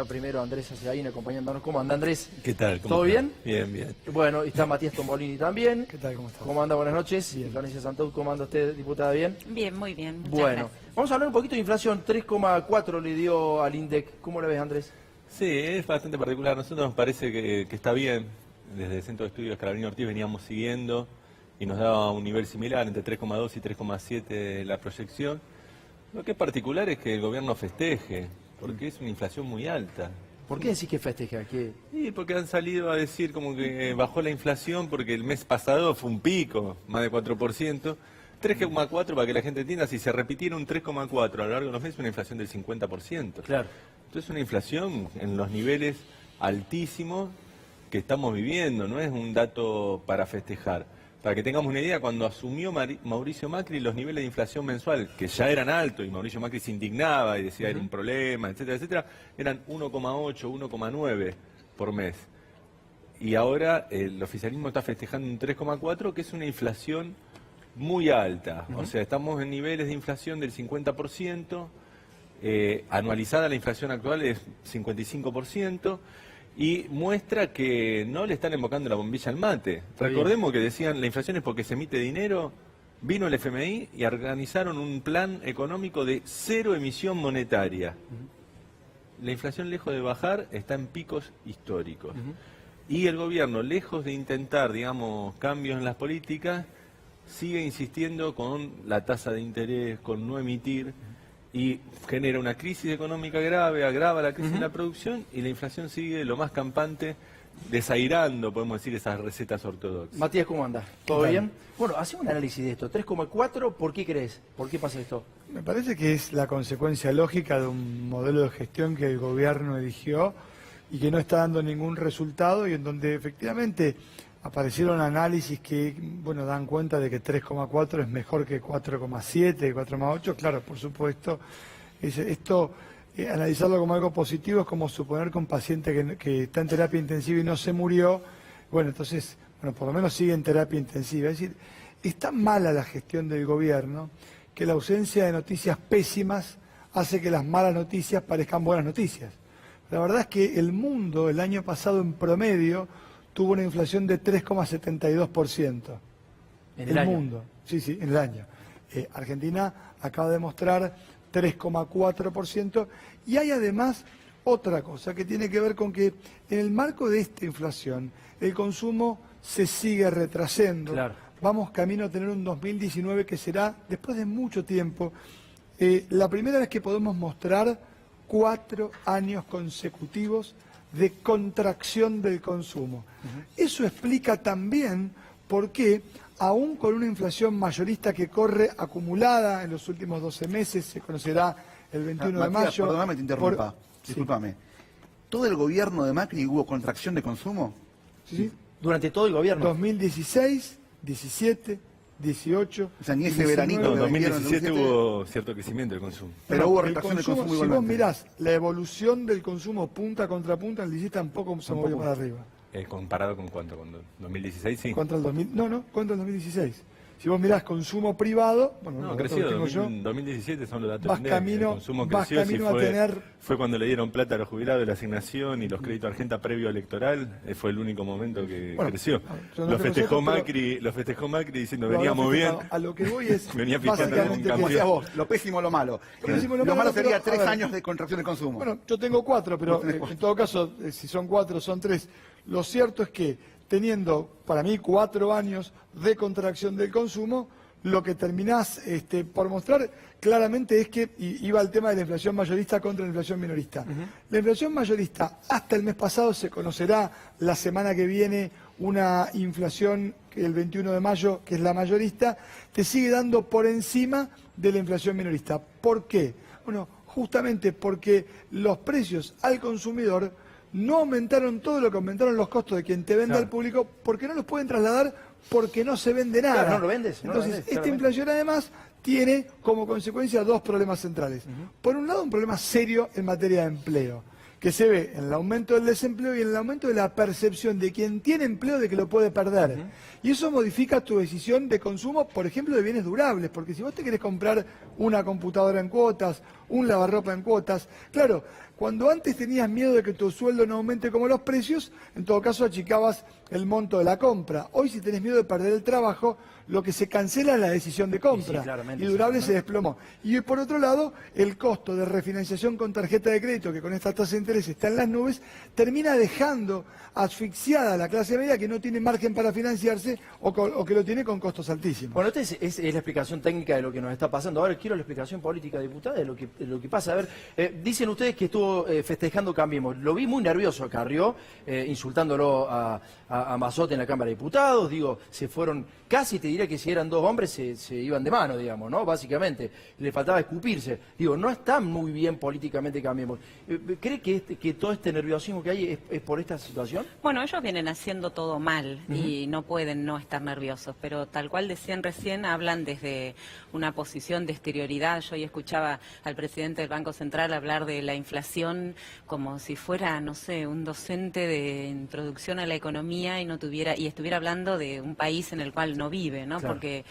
Primero Andrés Acegaín acompañándonos. ¿Cómo anda, Andrés? ¿Qué tal? ¿Todo bien? Bien, bien. Bueno, y está Matías Tombolini también. ¿Qué tal? ¿Cómo estás? ¿Cómo anda? Buenas noches. Bien. Florencia Santos, ¿cómo anda usted, diputada? ¿Bien? Bien, muy bien. Muchas Bueno, gracias. vamos a hablar un poquito de inflación. 3,4 le dio al INDEC. ¿Cómo le ves, Andrés? Sí, es bastante particular. A nosotros nos parece que está bien. Desde el Centro de Estudios Carabino Ortiz veníamos siguiendo y nos daba un nivel similar, entre 3,2 y 3,7 la proyección. Lo que es particular es que el gobierno festeje, porque es una inflación muy alta. ¿Por qué decís que festeja? ¿Qué? Sí, porque han salido a decir como que bajó la inflación porque el mes pasado fue un pico, más de 4%. 3,4 para que la gente entienda, si se repitiera un 3,4 a lo largo de los meses, una inflación del 50%. Claro. Entonces una inflación en los niveles altísimos que estamos viviendo, no es un dato para festejar. Para que tengamos una idea, cuando asumió Mauricio Macri, los niveles de inflación mensual, que ya eran altos, y Mauricio Macri se indignaba y decía era un problema, etcétera, etcétera, eran 1,8, 1,9 por mes. Y ahora el oficialismo está festejando un 3,4, que es una inflación muy alta. O sea, estamos en niveles de inflación del 50%, anualizada la inflación actual es 55%, y muestra que no le están invocando la bombilla al mate. Recordemos que decían la inflación es porque se emite dinero, vino el FMI y organizaron un plan económico de cero emisión monetaria. La inflación, lejos de bajar, está en picos históricos. Y el gobierno, lejos de intentar, digamos, cambios en las políticas, sigue insistiendo con la tasa de interés, con no emitir, y genera una crisis económica grave, agrava la crisis en la producción, y la inflación sigue lo más campante, desairando, podemos decir, esas recetas ortodoxas. Matías, ¿cómo anda? ¿Todo Claro. bien? Bueno, hacemos un análisis de esto. 3,4, ¿por qué crees? ¿Por qué pasa esto? Me parece que es la consecuencia lógica de un modelo de gestión que el gobierno eligió y que no está dando ningún resultado y en donde efectivamente aparecieron análisis que, bueno, dan cuenta de que 3,4 es mejor que 4,7, 4,8. Claro, por supuesto, esto, analizarlo como algo positivo es como suponer que un paciente que está en terapia intensiva y no se murió, bueno, entonces, bueno, por lo menos sigue en terapia intensiva. Es decir, es tan mala la gestión del gobierno que la ausencia de noticias pésimas hace que las malas noticias parezcan buenas noticias. La verdad es que el mundo el año pasado en promedio tuvo una inflación de 3,72%. En el año. Mundo, sí, en el año. Argentina acaba de mostrar 3,4%, y hay además otra cosa que tiene que ver con que en el marco de esta inflación el consumo se sigue retrasando. Claro. Vamos camino a tener un 2019 que será, después de mucho tiempo, la primera vez que podemos mostrar 4 años consecutivos de contracción del consumo. Eso explica también por qué, aún con una inflación mayorista que corre acumulada en los últimos 12 meses, se conocerá el 21 de Matías, mayo... perdóname, te interrumpa. Sí. Discúlpame. ¿Todo el gobierno de Macri hubo contracción de consumo? ¿Sí? Durante todo el gobierno. 2016, 17, 18... O sea, ni ese 19, veranito No, en que vendieron, 2017 ¿no? hubo cierto crecimiento del consumo. Pero hubo el retracción del consumo Si vos igualmente. mirás la evolución del consumo punta contra punta, el 17 tampoco se movió para arriba. ¿Comparado con cuánto? ¿Con 2016? Sí. Contra el 2016. Si vos mirás consumo privado, bueno, No, los creció. datos que tengo yo, 2017 son los datos vas del INDEC. camino- El consumo vas creció, sí, camino a tener- fue cuando le dieron plata a los jubilados de la asignación y los créditos Argenta previo electoral, fue el único momento que Bueno, creció. yo no Lo tengo festejó datos, pero- Macri, diciendo lo veníamos habrá bien. festejado. A lo que voy es Venía fijando básicamente un que- Como cambio. decías vos, lo pésimo, lo malo. Lo pésimo, lo Lo malo, malo sería pero, a 3 ver. años de contracción de consumo. Bueno, yo tengo 4, pero Vos tenés 4. en todo caso, si son 4, son 3. Lo cierto es que teniendo, para mí, 4 años de contracción del consumo, lo que terminás por mostrar claramente es que, y iba al tema de la inflación mayorista contra la inflación minorista. La inflación mayorista, hasta el mes pasado se conocerá la semana que viene una inflación, que el 21 de mayo, que es la mayorista, te sigue dando por encima de la inflación minorista. ¿Por qué? Bueno, justamente porque los precios al consumidor no aumentaron todo lo que aumentaron los costos de quien te vende Claro. al público, porque no los pueden trasladar, porque no se vende nada. Claro, no lo vendes, no lo Entonces, vendes, esta claramente. inflación además tiene como consecuencia 2 problemas centrales. Por un lado, un problema serio en materia de empleo, que se ve en el aumento del desempleo y en el aumento de la percepción de quien tiene empleo de que lo puede perder. Y eso modifica tu decisión de consumo, por ejemplo, de bienes durables, porque si vos te querés comprar una computadora en cuotas, un lavarropa en cuotas, claro, Cuando antes tenías miedo de que tu sueldo no aumente como los precios, en todo caso achicabas el monto de la compra. Hoy, si tenés miedo de perder el trabajo, lo que se cancela es la decisión de compra. Sí, claramente, y Durable sí, se desplomó. Y por otro lado, el costo de refinanciación con tarjeta de crédito, que con esta tasa de interés está en las nubes, termina dejando asfixiada a la clase media que no tiene margen para financiarse o que lo tiene con costos altísimos. Bueno, esta es la explicación técnica de lo que nos está pasando. Ahora quiero la explicación política, diputada, de lo que pasa. A ver, dicen ustedes que estuvo festejando Cambiemos. Lo vi muy nervioso a Carrió, insultándolo a Mazzotti en la Cámara de Diputados. Digo, se fueron, casi te diría que si eran dos hombres se iban de mano, digamos, ¿no? Básicamente, le faltaba escupirse. Digo, no está muy bien políticamente Cambiemos. ¿Cree que todo este nerviosismo que hay es por esta situación? Bueno, ellos vienen haciendo todo mal y no pueden no estar nerviosos, pero tal cual decían recién, hablan desde una posición de exterioridad. Yo hoy escuchaba al presidente del Banco Central hablar de la inflación como si fuera, no sé, un docente de introducción a la economía y estuviera hablando de un país en el cual no vive, ¿no? Claro. Porque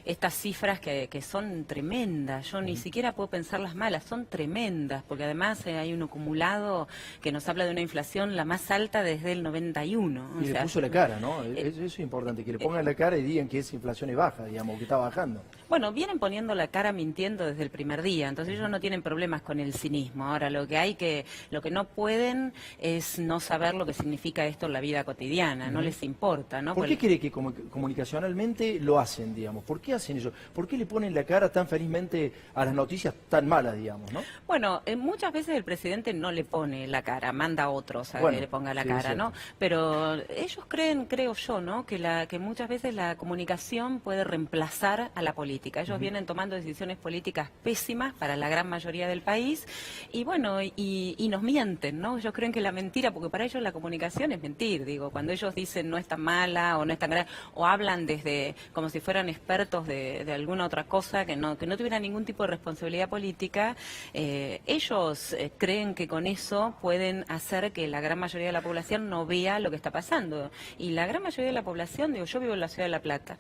estas cifras que son tremendas, yo ni siquiera puedo pensarlas malas, son tremendas, porque además hay un acumulado que nos habla de una inflación la más alta desde el 91. Y le puso la cara, ¿no? Eso es importante, que le pongan la cara y digan que esa inflación es baja, digamos, que está bajando. Bueno, vienen poniendo la cara mintiendo desde el primer día, entonces ellos no tienen problemas con el cinismo. Ahora, lo que no pueden es no saber lo que significa esto en la vida cotidiana, no les importa, ¿no? ¿Por qué cree que comunicacionalmente lo hacen, digamos? ¿Por qué hacen eso? ¿Por qué le ponen la cara tan felizmente a las noticias tan malas, digamos, no? Bueno, muchas veces el presidente no le pone la cara, manda a otros a que le ponga la sí, cara, ¿no? Pero ellos creen, creo yo, ¿no? Que muchas veces la comunicación puede reemplazar a la política. Ellos vienen tomando decisiones políticas pésimas para la gran mayoría del país y bueno, y nos mienten, ¿no? Ellos creen que la mentira, porque para ellos la comunicación es mentir, digo, cuando ellos dicen no es tan mala o no es tan grave, o hablan desde como si fueran expertos de alguna otra cosa que no tuvieran ningún tipo de responsabilidad política, ellos creen que con eso pueden hacer que la gran mayoría de la población no vea lo que está pasando. Y la gran mayoría de la población, digo, yo vivo en la ciudad de La Plata.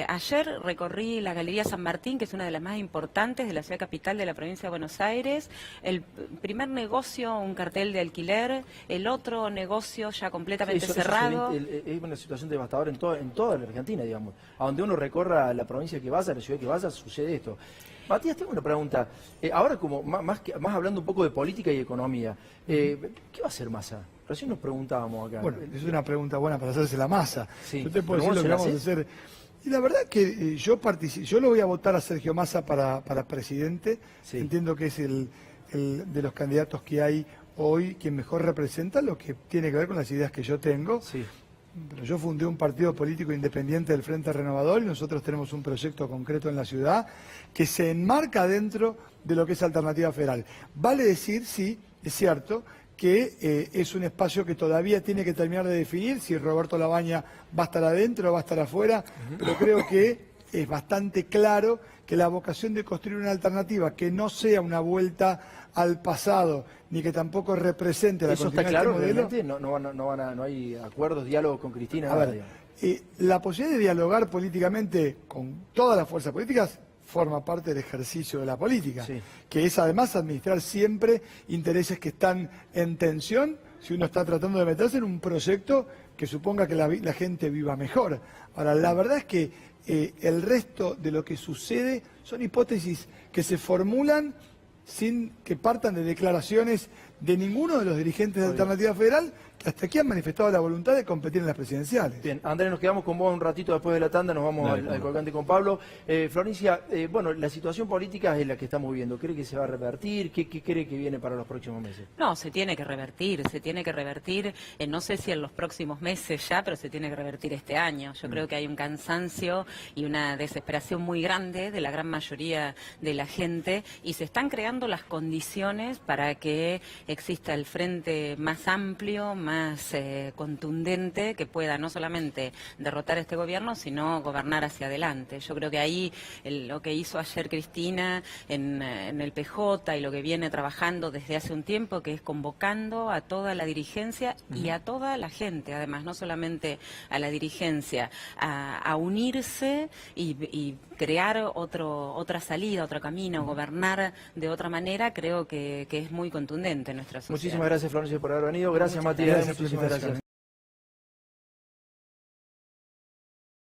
Ayer recorrí la Galería San Martín, que es una de las más importantes de la ciudad capital de la provincia de Buenos Aires. El primer negocio, un cartel de alquiler, el otro negocio ya completamente cerrado. Es una situación devastadora en toda la Argentina, digamos. A donde uno recorra la provincia que vaya, la ciudad que vaya, sucede esto. Matías, tengo una pregunta. Ahora, como más hablando un poco de política y economía, ¿qué va a hacer Massa? Recién nos preguntábamos acá. Bueno, es una pregunta buena para hacerse la masa. Sí, Yo te puedo pero decir lo que vos vamos a se la hacer. Y la verdad que yo lo voy a votar a Sergio Massa para presidente. Sí. Entiendo que es el de los candidatos que hay hoy quien mejor representa lo que tiene que ver con las ideas que yo tengo. Sí. Pero yo fundé un partido político independiente del Frente Renovador y nosotros tenemos un proyecto concreto en la ciudad que se enmarca dentro de lo que es Alternativa Federal. Vale decir, sí, es cierto, que es un espacio que todavía tiene que terminar de definir si Roberto Labaña va a estar adentro o va a estar afuera, pero creo que es bastante claro que la vocación de construir una alternativa que no sea una vuelta al pasado, ni que tampoco represente la ¿Eso está continuidad claro de este modelo. realmente? ¿No hay acuerdos, diálogos con Cristina? A nada, ver, digamos. la posibilidad de dialogar políticamente con todas las fuerzas políticas forma parte del ejercicio de la política, Sí. que es además administrar siempre intereses que están en tensión si uno está tratando de meterse en un proyecto que suponga que la gente viva mejor. Ahora, la verdad es que el resto de lo que sucede son hipótesis que se formulan sin que partan de declaraciones de ninguno de los dirigentes de Alternativa Federal, que hasta aquí han manifestado la voluntad de competir en las presidenciales. Bien, Andrés, nos quedamos con vos un ratito después de la tanda, nos vamos al colgante con Pablo. Florencia, bueno, la situación política es la que estamos viendo. ¿Cree que se va a revertir? ¿Qué cree que viene para los próximos meses? No, se tiene que revertir, no sé si en los próximos meses ya, pero se tiene que revertir este año. Yo creo que hay un cansancio y una desesperación muy grande de la gran mayoría de la gente y se están creando las condiciones para que exista el frente más amplio, más contundente, que pueda no solamente derrotar a este gobierno, sino gobernar hacia adelante. Yo creo que ahí lo que hizo ayer Cristina en el PJ y lo que viene trabajando desde hace un tiempo, que es convocando a toda la dirigencia y a toda la gente, además, no solamente a la dirigencia, a unirse y crear otra salida, otro camino, gobernar de otra manera, creo que es muy contundente en nuestra sociedad. Muchísimas gracias, Florencia, por haber venido. Gracias, Matías. gracias por la Muchísimas invitación. gracias.